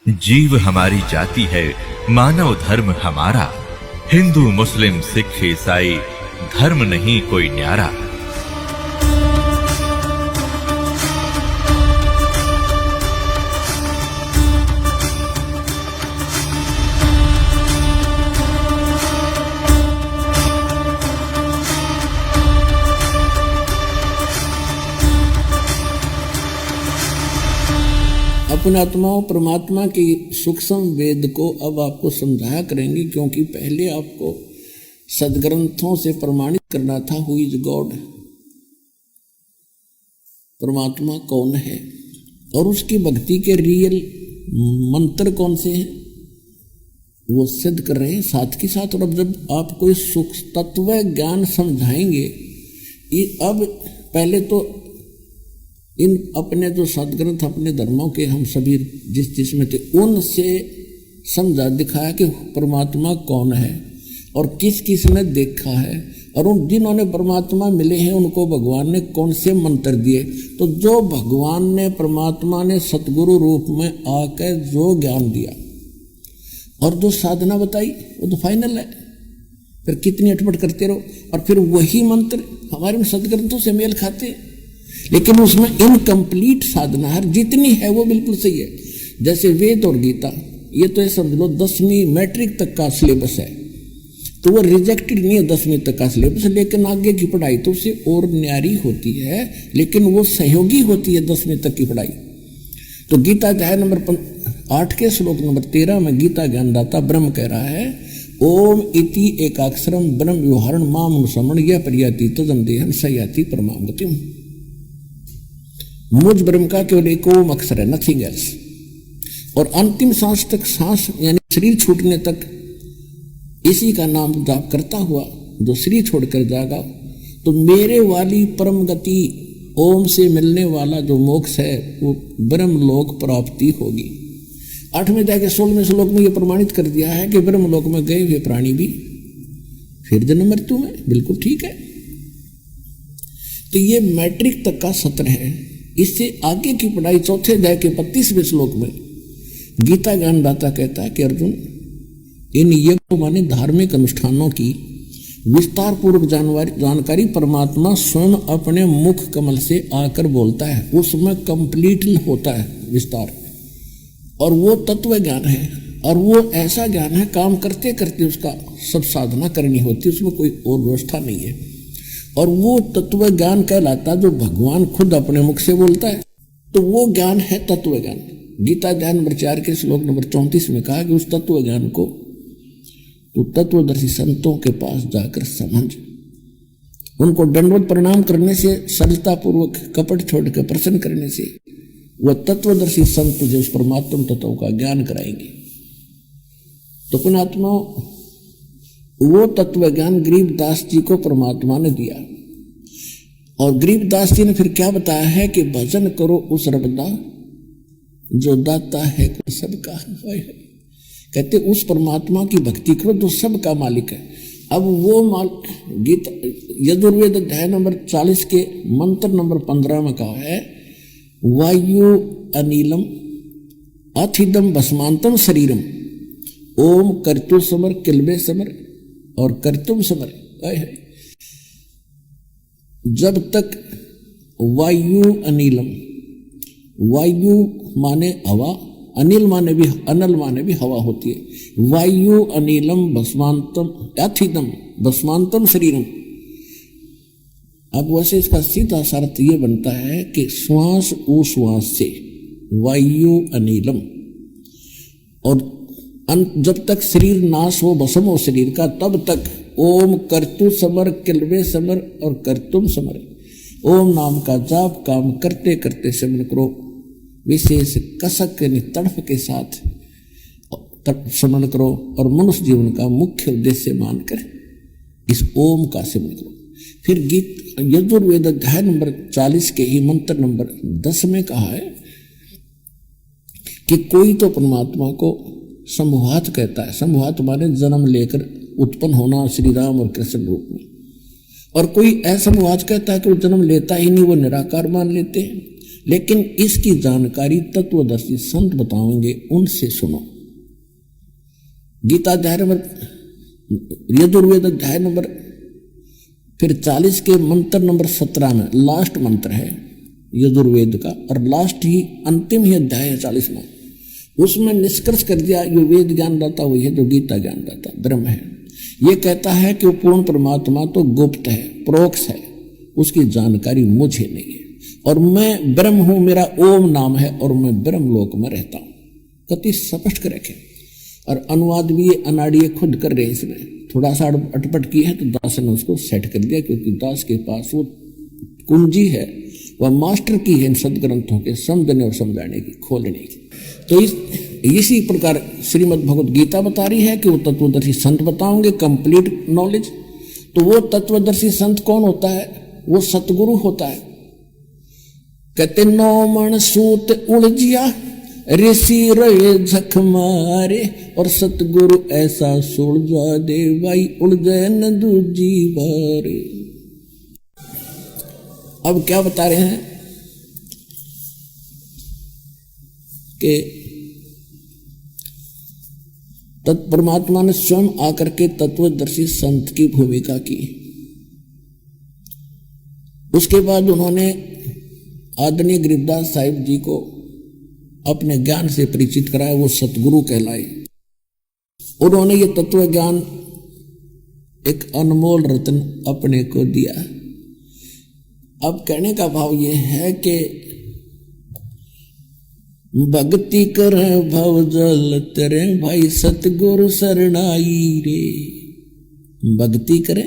जीव हमारी जाति है, मानव धर्म हमारा। हिंदू मुस्लिम सिख ईसाई धर्म नहीं कोई न्यारा। अपने आत्माओं परमात्मा की सूक्ष्म वेद को अब आपको समझाया करेंगे, क्योंकि पहले आपको सदग्रंथों से प्रमाणित करना था हु इज गॉड, परमात्मा कौन है और उसकी भक्ति के रियल मंत्र कौन से हैं वो सिद्ध कर रहे हैं साथ के साथ। और अब जब आप कोई सूक्ष्म तत्व ज्ञान समझाएंगे, अब पहले तो इन अपने जो सदग्रंथ अपने धर्मों के हम सभी जिस में थे उनसे समझा दिखाया कि परमात्मा कौन है और किस किस ने देखा है, और उन जिन्होंने परमात्मा मिले हैं उनको भगवान ने कौन से मंत्र दिए। तो जो भगवान ने परमात्मा ने सतगुरु रूप में आकर जो ज्ञान दिया और जो साधना बताई वो तो फाइनल है। फिर कितनी अटपट करते रहो और फिर वही मंत्र हमारे सदग्रंथों से मेल खाते हैं, लेकिन उसमें इनकम्प्लीट साधना है। जितनी है वो बिल्कुल सही है, जैसे वेद और गीता, ये तो समझ लो 10वीं मैट्रिक तक का सिलेबस है, तो वो रिजेक्टेड नहीं है 10वीं तक का सिलेबस, लेकिन आगे की पढ़ाई तो उससे और न्यारी होती है, लेकिन वो सहयोगी होती है 10वीं तक की पढ़ाई। तो गीता अध्याय नंबर 8 के श्लोक नंबर 13 में गीता ज्ञानदाता ब्रह्म कह रहा है, ओम इति एकाक्षरम ब्रह्म व्यवहारण माम अनुसमण यह परियाति तदम देहन सयाति परमाम गतिम। मुझ ब्रह्म का केवल एक ओम अक्षर है, नथिंग एल्स। और अंतिम सांस तक, सांस यानी शरीर छूटने तक इसी का नाम जाप करता हुआ जो शरीर छोड़कर जाएगा तो मेरे वाली परम गति ओम से मिलने वाला जो मोक्ष है वो ब्रह्म लोक प्राप्ति होगी। 8वें अध्याय के 16वें श्लोक में ये प्रमाणित कर दिया है कि ब्रह्म लोक में गए हुए प्राणी भी फिर जन्म मृत्यु में, बिल्कुल ठीक है। तो ये मैट्रिक तक का सत्र है। इससे आगे की पढ़ाई 4थे अध्याय के 32वें श्लोक में गीता ज्ञानदाता कहता है कि अर्जुन, इन यज्ञों माने धार्मिक अनुष्ठानों की विस्तार पूर्वक जानकारी परमात्मा स्वयं अपने मुख कमल से आकर बोलता है, उसमें कंप्लीट होता है विस्तार, और वो तत्व ज्ञान है। और वो ऐसा ज्ञान है काम करते करते उसका सब साधना करनी होती है, उसमें कोई और व्यवस्था नहीं है। और वो तत्व ज्ञान कहलाता जो भगवान खुद अपने मुख से बोलता है, तो वो ज्ञान है तत्व ज्ञान। गीता अध्याय नंबर 4 के श्लोक नंबर 34 में कहा कि उस तत्व ज्ञान को तो तत्वदर्शी संतों के पास जाकर समझ, उनको दंडवत प्रणाम करने से, सरलता पूर्वक कपट छोड़ कर प्रसन्न करने से वह तत्वदर्शी संत तुझे उस परमात्म तत्व का ज्ञान कराएंगे। तो पुण्यात्मा वो तत्व ज्ञान गरीबदास जी को परमात्मा ने दिया, और गरीबदास जी ने फिर क्या बताया है कि भजन करो उस रबदा जो दाता है सबका है। कहते उस परमात्मा की भक्ति करो जो सबका मालिक है। अब वो गीता यजुर्वेद अध्याय नंबर 40 के मंत्र नंबर 15 में कहा है, वायु अनिलम अथिदम भस्मांतम शरीरम ओम कर्तु समर किलबे समर और कर्तुम समर। जब तक वायु अनिलम, वायु माने हवा, अनिल माने भी, अनल माने भी हवा होती है। वायु अनिलम भस्मांतम अथिदम भस्मांतम शरीरम। अब वैसे इसका सीधा अर्थ ये बनता है कि श्वास उश्वास से वायु अनिलम, और जब तक शरीर नाश हो, भस्म हो शरीर का, तब तक ओम कर्तु समर किलवे समर और कर्तुम समर। ओम नाम का जाप काम करते करते सिमरन करो, विशेष कसक के तड़फ के साथ सिमरन करो, और मनुष्य जीवन का मुख्य उद्देश्य मानकर इस ओम का सिमरन करो। फिर यजुर्वेद अध्याय नंबर 40 के ही मंत्र नंबर 10 में कहा है कि कोई तो परमात्मा को संभवात कहता है। संभवात माने जन्म लेकर उत्पन्न होना श्री राम और कृष्ण रूप में, और कोई असंभवात कहता है कि वो जन्म लेता ही नहीं, वो निराकार मान लेते हैं। लेकिन इसकी जानकारी तत्वदर्शी संत बताएंगे, उनसे सुनो। गीता अध्याय नंबर, यजुर्वेद अध्याय नंबर फिर 40 के मंत्र नंबर 17 में लास्ट मंत्र है यजुर्वेद का, और लास्ट ही अंतिम ही अध्याय है 40वां। उसमें निष्कर्ष कर दिया जो वेद ज्ञान दाता वही है जो गीता ज्ञान दाता ब्रह्म है। ये कहता है कि वो पूर्ण परमात्मा तो गुप्त है, प्रोक्ष है, उसकी जानकारी मुझे नहीं है, और मैं ब्रह्म हूं, मेरा ओम नाम है, और मैं ब्रह्म लोक में रहता हूं। कति स्पष्ट कर रखे। और अनुवाद भी ये अनाड़िए खुद कर रहे, इसमें थोड़ा सा अटपट की है तो दास ने उसको सेट कर दिया, क्योंकि दास के पास वो कुंजी है, वह मास्टर की है इन सदग्रंथों के समझने और समझाने की, खोलने की। तो इसी प्रकार श्रीमद् भगवत गीता बता रही है कि वो तत्वदर्शी संत बताओगे कंप्लीट नॉलेज। तो वो तत्वदर्शी संत कौन होता है? वो सतगुरु होता है। कहते 9 मण सूत उलझिया ऋषि रहे झक मारे, और सतगुरु ऐसा सुलझा दे भाई उलझे न दूजी बारे। अब क्या बता रहे हैं कि तत्परमात्मा ने स्वयं आकर के तत्वदर्शी संत की भूमिका की। उसके बाद उन्होंने आदरणीय गरीबदास साहिब जी को अपने ज्ञान से परिचित कराया, वो सतगुरु कहलाए। उन्होंने ये तत्व ज्ञान एक अनमोल रत्न अपने को दिया। अब कहने का भाव ये है कि भक्ति कर भव जल तेरे भाई सतगुरु शरणाई रे। भक्ति करे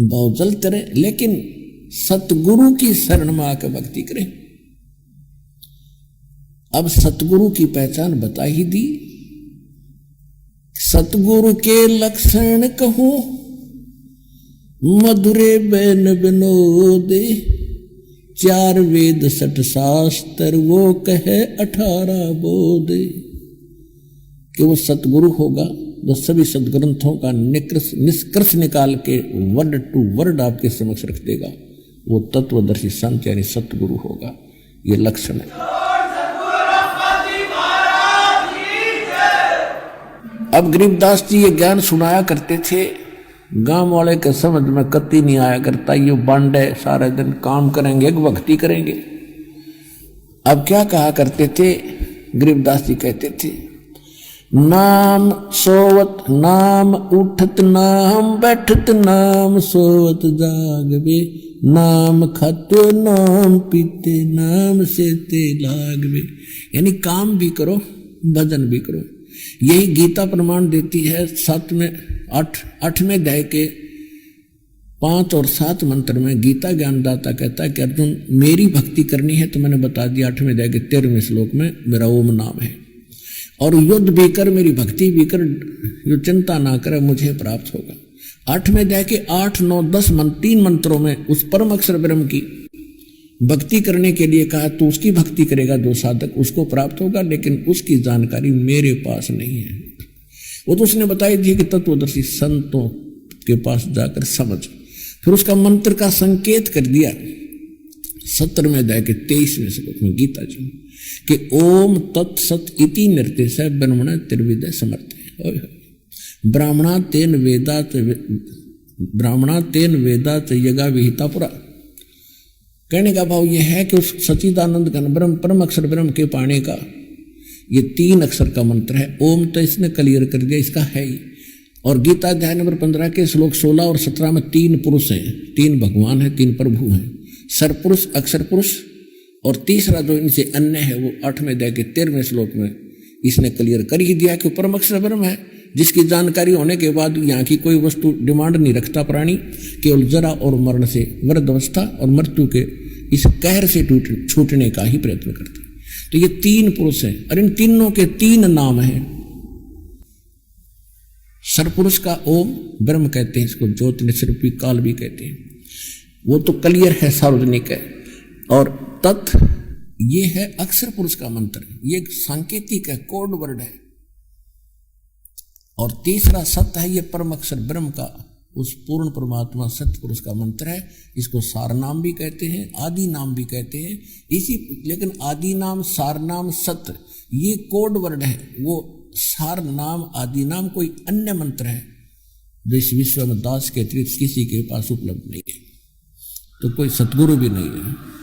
भव जल तेरे, लेकिन सतगुरु की शरण में आकर भक्ति करे। अब सतगुरु की पहचान बता ही दी। सतगुरु के लक्षण कहूं मधुरे बैन विनोदे, 4 वेद 6 शास्त्र वो कहे 18 बोधे। कि वो सतगुरु होगा जो सभी सदग्रंथों का निष्कर्ष निकाल के वर्ड टू वर्ड आपके समक्ष रख देगा, वो तत्वदर्शी संत यानी सतगुरु होगा। ये लक्षण है। अब गरीबदास जी ये ज्ञान सुनाया करते थे, गांव वाले के समझ में कति नहीं आया करता। ये बांडे सारे दिन काम करेंगे, भक्ति करेंगे। अब क्या कहा करते थे गरीबदास जी? कहते थे नाम सोवत नाम उठत नाम बैठत नाम सोवत जागवे, नाम खाते नाम पीते नाम सेते लागवे। यानी काम भी करो भजन भी करो। यही गीता प्रमाण देती है। 8वें अध्याय के 5 और 7 मंत्र में गीता ज्ञानदाता कहता है कि अर्जुन मेरी भक्ति करनी है तो मैंने बता दिया 8वें अध्याय के 13वें श्लोक में मेरा ओम नाम है, और युद्ध भी कर मेरी भक्ति भी कर, जो चिंता ना करे मुझे प्राप्त होगा। 8वें अध्याय के 8, 9, 10 3 मंत्रों में उस परम अक्षर ब्रह्म की भक्ति करने के लिए कहा, तो उसकी भक्ति करेगा जो साधक उसको प्राप्त होगा, लेकिन उसकी जानकारी मेरे पास नहीं है। वो तो उसने बताई थी कि तत्वदर्शी संतों के पास जाकर समझ। फिर उसका मंत्र का संकेत कर दिया 17वें अध्याय के 23वें श्लोक में गीता जी कि ओम तत्सत इति निर्देश ब्रह्मण त्रिविद समर्थ। ब्राह्मणा तेन वेदात यगा विहिता पुरा। कहने का भाव यह है कि उस सच्चिदानंद घन ब्रह्म परम अक्षर ब्रह्म के पाने का ये 3 अक्षर का मंत्र है। ओम तो इसने क्लियर कर दिया, इसका है ही। और गीता अध्याय नंबर 15 के श्लोक 16 और 17 में 3 पुरुष हैं, 3 भगवान हैं, 3 प्रभु हैं, सरपुरुष अक्षर पुरुष, और तीसरा जो इनसे अन्य है वो 8वें अध्याय के 13वें श्लोक में इसने क्लियर कर ही दिया कि परम अक्षर ब्रह्म है, जिसकी जानकारी होने के बाद यहाँ की कोई वस्तु डिमांड नहीं रखता प्राणी, केवल जरा और मरण से वृद्ध अवस्था और मृत्यु के इस कहर से छूटने का ही प्रयत्न करते। तो ये 3 पुरुष हैं और इन तीनों के 3 नाम हैं। सरपुरुष का ओम ब्रह्म कहते हैं, इसको ज्योति निस्वरूपी काल भी कहते हैं, वो तो क्लियर है, सार्वजनिक है। और तत् ये है अक्षर पुरुष का मंत्र, ये सांकेतिक है, कोड वर्ड है। और तीसरा सत्य है, ये परम अक्षर ब्रह्म का उस पूर्ण परमात्मा सत्य पुरुष का मंत्र है। इसको सार नाम भी कहते हैं, आदि नाम भी कहते हैं। लेकिन आदि नाम, सार नाम, सत्य ये कोड वर्ड है। वो सार नाम, आदि नाम कोई अन्य मंत्र है जो इस विश्व में दास के अतिरिक्त किसी के पास उपलब्ध नहीं है। तो कोई सतगुरु भी नहीं है।